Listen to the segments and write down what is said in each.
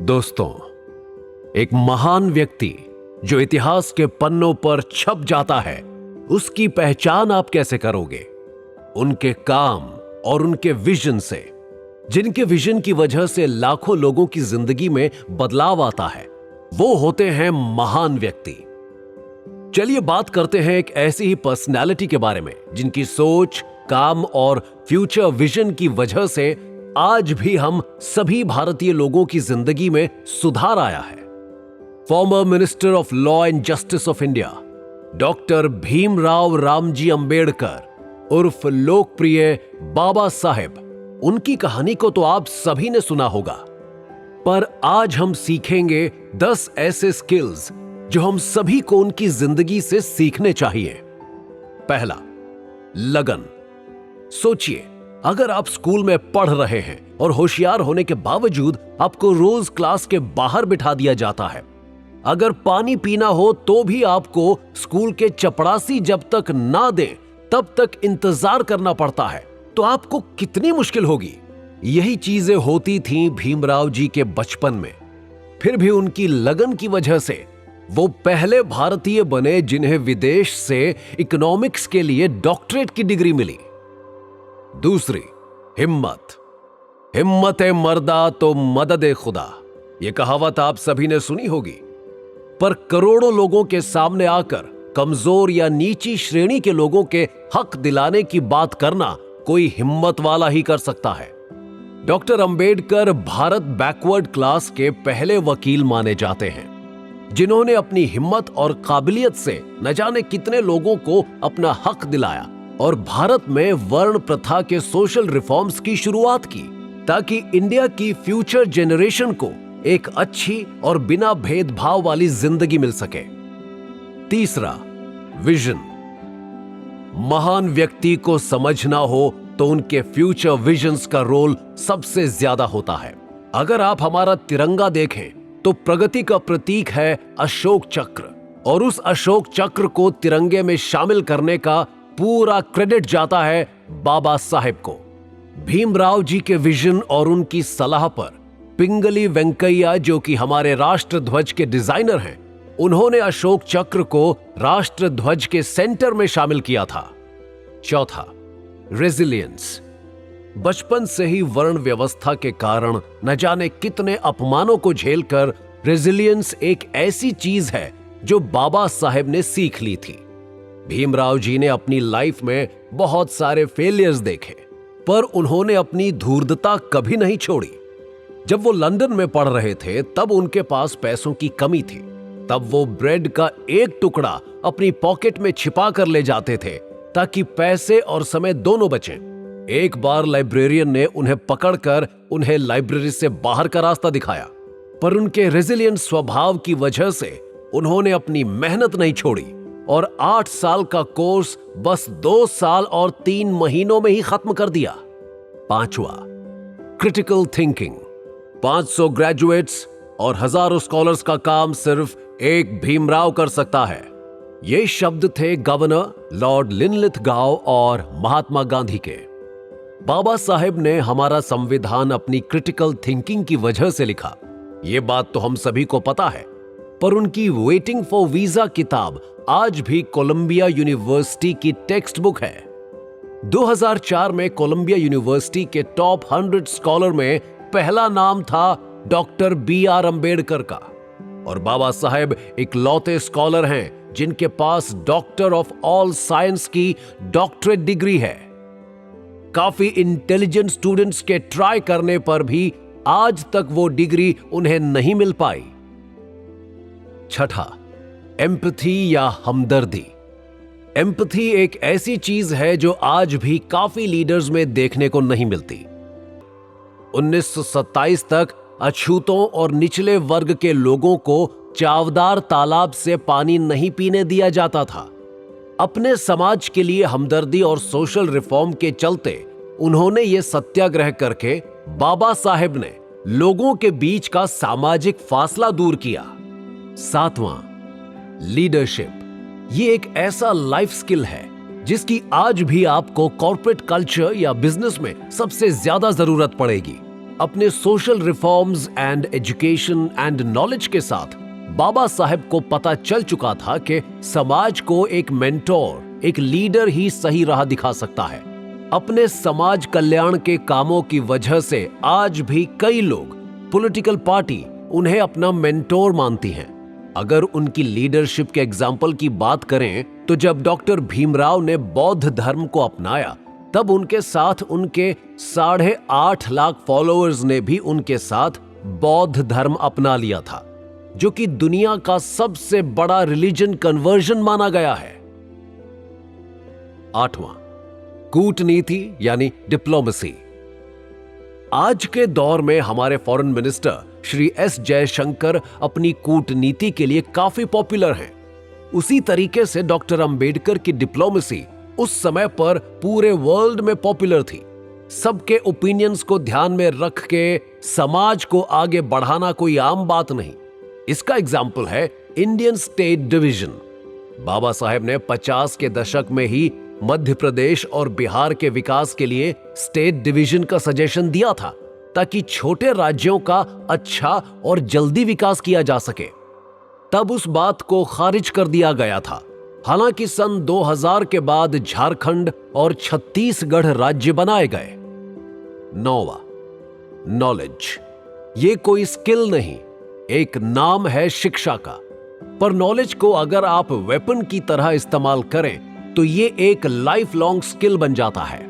दोस्तों, एक महान व्यक्ति जो इतिहास के पन्नों पर छप जाता है, उसकी पहचान आप कैसे करोगे? उनके काम और उनके विजन से, जिनके विजन की वजह से लाखों लोगों की जिंदगी में बदलाव आता है, वो होते हैं महान व्यक्ति। चलिए बात करते हैं एक ऐसी ही पर्सनैलिटी के बारे में जिनकी सोच, काम और फ्यूचर विजन की वजह से आज भी हम सभी भारतीय लोगों की जिंदगी में सुधार आया है। Former minister of law and justice of India doctor Bhimrao Ramji Ambedkar उर्फ लोकप्रिय बाबा साहेब, उनकी कहानी को तो आप सभी ने सुना होगा, पर आज हम सीखेंगे 10 ऐसे स्किल्स जो हम सभी को उनकी जिंदगी से सीखने चाहिए। पहला, लगन। सोचिए, अगर आप स्कूल में पढ़ रहे हैं और होशियार होने के बावजूद आपको रोज क्लास के बाहर बिठा दिया जाता है, अगर पानी पीना हो तो भी आपको स्कूल के चपरासी जब तक ना दे तब तक इंतजार करना पड़ता है, तो आपको कितनी मुश्किल होगी। यही चीजें होती थीं भीमराव जी के बचपन में। फिर भी उनकी लगन की वजह से वो पहले भारतीय बने जिन्हें विदेश से इकोनॉमिक्स के लिए डॉक्टरेट की डिग्री मिली। दूसरी, हिम्मत। हिम्मत है मर्दा तो मदद है खुदा, ये कहावत आप सभी ने सुनी होगी, पर करोड़ों लोगों के सामने आकर कमजोर या नीची श्रेणी के लोगों के हक दिलाने की बात करना कोई हिम्मत वाला ही कर सकता है। Doctor Ambedkar Bharat backward class के पहले वकील माने जाते हैं, जिन्होंने अपनी हिम्मत और काबिलियत से न जाने कितने लोगों को अपना हक दिलाया और भारत में वर्ण प्रथा के सोशल रिफॉर्म्स की शुरुआत की, ताकि इंडिया की फ्यूचर जनरेशन को एक अच्छी और बिना भेदभाव वाली जिंदगी मिल सके। तीसरा, विजन। महान व्यक्ति को समझना हो तो उनके फ्यूचर विजन्स का रोल सबसे ज्यादा होता है। अगर आप हमारा तिरंगा देखें तो प्रगति का प्रतीक है अशोक चक्र, और उस अशोक चक्र को तिरंगे में शामिल करने का पूरा क्रेडिट जाता है बाबा साहेब को। भीमराव जी के विजन और उनकी सलाह पर पिंगली वेंकैया, जो कि हमारे राष्ट्र ध्वज के डिजाइनर हैं, उन्होंने अशोक चक्र को राष्ट्र ध्वज के सेंटर में शामिल किया था। चौथा, रेजिलियंस। बचपन से ही वर्ण व्यवस्था के कारण न जाने कितने अपमानों को झेलकर रेजिलियंस एक ऐसी चीज है जो बाबा साहेब ने सीख ली थी। भीमराव जी ने अपनी लाइफ में बहुत सारे फेलियर्स देखे, पर उन्होंने अपनी धूर्तता कभी नहीं छोड़ी। जब वो लंदन में पढ़ रहे थे तब उनके पास पैसों की कमी थी। तब वो ब्रेड का एक टुकड़ा अपनी पॉकेट में छिपा कर ले जाते थे ताकि पैसे और समय दोनों बचें। एक बार लाइब्रेरियन ने उन्हें पकड़कर उन्हें लाइब्रेरी से बाहर का रास्ता दिखाया, पर उनके रेजिलिएंट स्वभाव की वजह से उन्होंने अपनी मेहनत नहीं छोड़ी और 8 साल का कोर्स बस 2 साल और 3 महीनों में ही खत्म कर दिया। पांचवा, क्रिटिकल थिंकिंग। 500 ग्रेजुएट्स और हजारों स्कॉलर्स का काम सिर्फ एक भीमराव कर सकता है। ये शब्द थे गवर्नर लॉर्ड लिनलिथगाओ और महात्मा गांधी के। बाबा साहेब ने हमारा संविधान अपनी क्रिटिकल थिंकिंग की वजह से लिखा, ये बात तो हम सभी को पता है, पर उनकी वेटिंग फॉर वीजा किताब आज भी कोलंबिया यूनिवर्सिटी की टेक्स्ट बुक है। 2004 में कोलंबिया यूनिवर्सिटी के टॉप 100 स्कॉलर में पहला नाम था डॉक्टर BR अंबेडकर का, और बाबा साहेब इकलौते स्कॉलर हैं जिनके पास डॉक्टर ऑफ ऑल साइंस की डॉक्टरेट डिग्री है। काफी इंटेलिजेंट स्टूडेंट्स के ट्राई करने पर भी आज तक वो डिग्री उन्हें नहीं मिल पाई। छठा, एम्पैथी या हमदर्दी। एम्पैथी एक ऐसी चीज है जो आज भी काफी लीडर्स में देखने को नहीं मिलती। 1927 तक अछूतों और निचले वर्ग के लोगों को चावदार तालाब से पानी नहीं पीने दिया जाता था। अपने समाज के लिए हमदर्दी और सोशल रिफॉर्म के चलते उन्होंने ये सत्याग्रह करके बाबा साहेब ने लोगों के बीच का सामाजिक फासला दूर किया। सातवां, लीडरशिप। ये एक ऐसा लाइफ स्किल है जिसकी आज भी आपको कॉर्पोरेट कल्चर या बिजनेस में सबसे ज्यादा जरूरत पड़ेगी। अपने social reforms and education and knowledge के साथ बाबा साहेब को पता चल चुका था कि समाज को एक मेंटोर, एक लीडर ही सही राह दिखा सकता है। अपने समाज कल्याण के कामों की वजह से आज भी कई लोग, पॉलिटिकल पार्टी उन्हें अपना मेंटोर मानती हैं। अगर उनकी लीडरशिप के एग्जाम्पल की बात करें तो जब डॉक्टर भीमराव ने बौद्ध धर्म को अपनाया तब उनके साथ उनके 8.5 लाख फॉलोअर्स ने भी उनके साथ बौद्ध धर्म अपना लिया था, जो कि दुनिया का सबसे बड़ा रिलीजन कन्वर्जन माना गया है। 8वां, कूटनीति यानी डिप्लोमेसी। आज के दौर में हमारे foreign minister Shri S Jaishankar अपनी कूटनीति के लिए काफी पॉपुलर हैं। उसी तरीके से डॉक्टर अंबेडकर की डिप्लोमेसी उस समय पर पूरे वर्ल्ड में पॉपुलर थी। सबके ओपिनियंस को ध्यान में रख के समाज को आगे बढ़ाना कोई आम बात नहीं। इसका एग्जाम्पल है Indian state division. Baba Saheb ने 50 के दशक में ही मध्य प्रदेश और बिहार के विकास के लिए स्टेट डिवीजन का सजेशन दिया था, ताकि छोटे राज्यों का अच्छा और जल्दी विकास किया जा सके। तब उस बात को खारिज कर दिया गया था। हालांकि सन 2000 के बाद झारखंड और छत्तीसगढ़ राज्य बनाए गए। 9वां, नॉलेज। ये कोई स्किल नहीं, एक नाम है शिक्षा का। पर नॉलेज को अगर आप वेपन की तरह इस्तेमाल करें तो ये एक लाइफ लॉन्ग स्किल बन जाता है।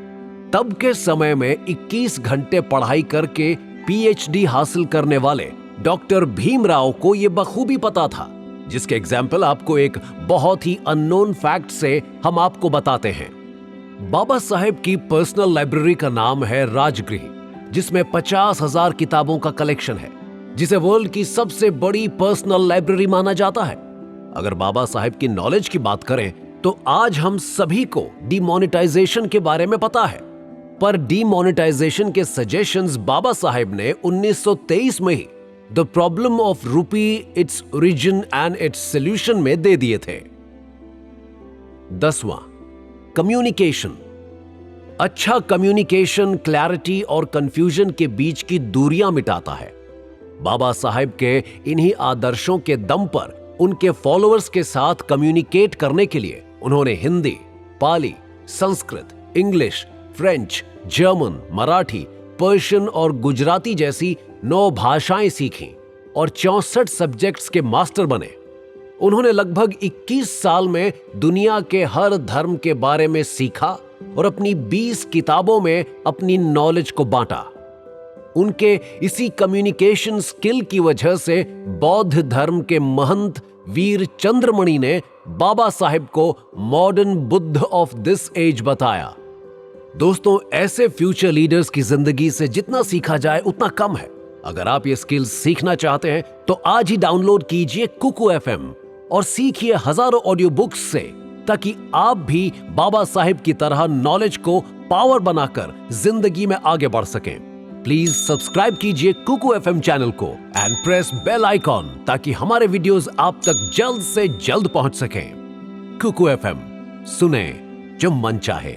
तब के समय में 21 घंटे पढ़ाई करके पीएचडी हासिल करने वाले डॉक्टर भीमराव को यह बखूबी पता था, जिसके एग्जाम्पल आपको एक बहुत ही अननोन फैक्ट से हम आपको बताते हैं। बाबा साहेब की पर्सनल लाइब्रेरी का नाम है राजगृह, जिसमें 50,000 किताबों का कलेक्शन है, जिसे वर्ल्ड की सबसे बड़ी पर्सनल लाइब्रेरी माना जाता है। अगर बाबा साहेब की नॉलेज की बात करें तो आज हम सभी को डीमोनेटाइजेशन के बारे में पता है, पर डीमोनेटाइजेशन के सजेशंस बाबा साहेब ने 1923 में ही the problem of rupee, its origin and its solution में दे दिए थे। 10वां, कम्युनिकेशन। अच्छा कम्युनिकेशन क्लैरिटी और कंफ्यूजन के बीच की दूरियां मिटाता है। बाबा साहेब के इन्हीं आदर्शों के दम पर उनके फॉलोअर्स के साथ कम्युनिकेट करने के लिए उन्होंने Hindi, Pali, Sanskrit, English, French, German, Marathi, Persian और गुजराती जैसी 9 भाषाएं सीखीं और 64 सब्जेक्ट्स के मास्टर बने। उन्होंने लगभग 21 साल में दुनिया के हर धर्म के बारे में सीखा और अपनी 20 किताबों में अपनी नॉलेज को बांटा। उनके इसी कम्युनिकेशन स्किल की वजह से बौद्ध धर्म के महंत वीर चंद्रमणि ने बाबा साहेब को modern Buddha of this age बताया। दोस्तों, ऐसे फ्यूचर लीडर्स की जिंदगी से जितना सीखा जाए उतना कम है। अगर आप ये स्किल्स सीखना चाहते हैं तो आज ही डाउनलोड कीजिए कुकू FM और सीखिए हजारों ऑडियो बुक्स से, ताकि आप भी बाबा साहेब की तरह नॉलेज को पावर बनाकर जिंदगी में आगे बढ़ सकें। प्लीज सब्सक्राइब कीजिए कुकू FM चैनल को एंड प्रेस बेल आइकॉन, ताकि हमारे वीडियोस आप तक जल्द से जल्द पहुंच सकें। कुकू FM, सुने जो मन चाहे।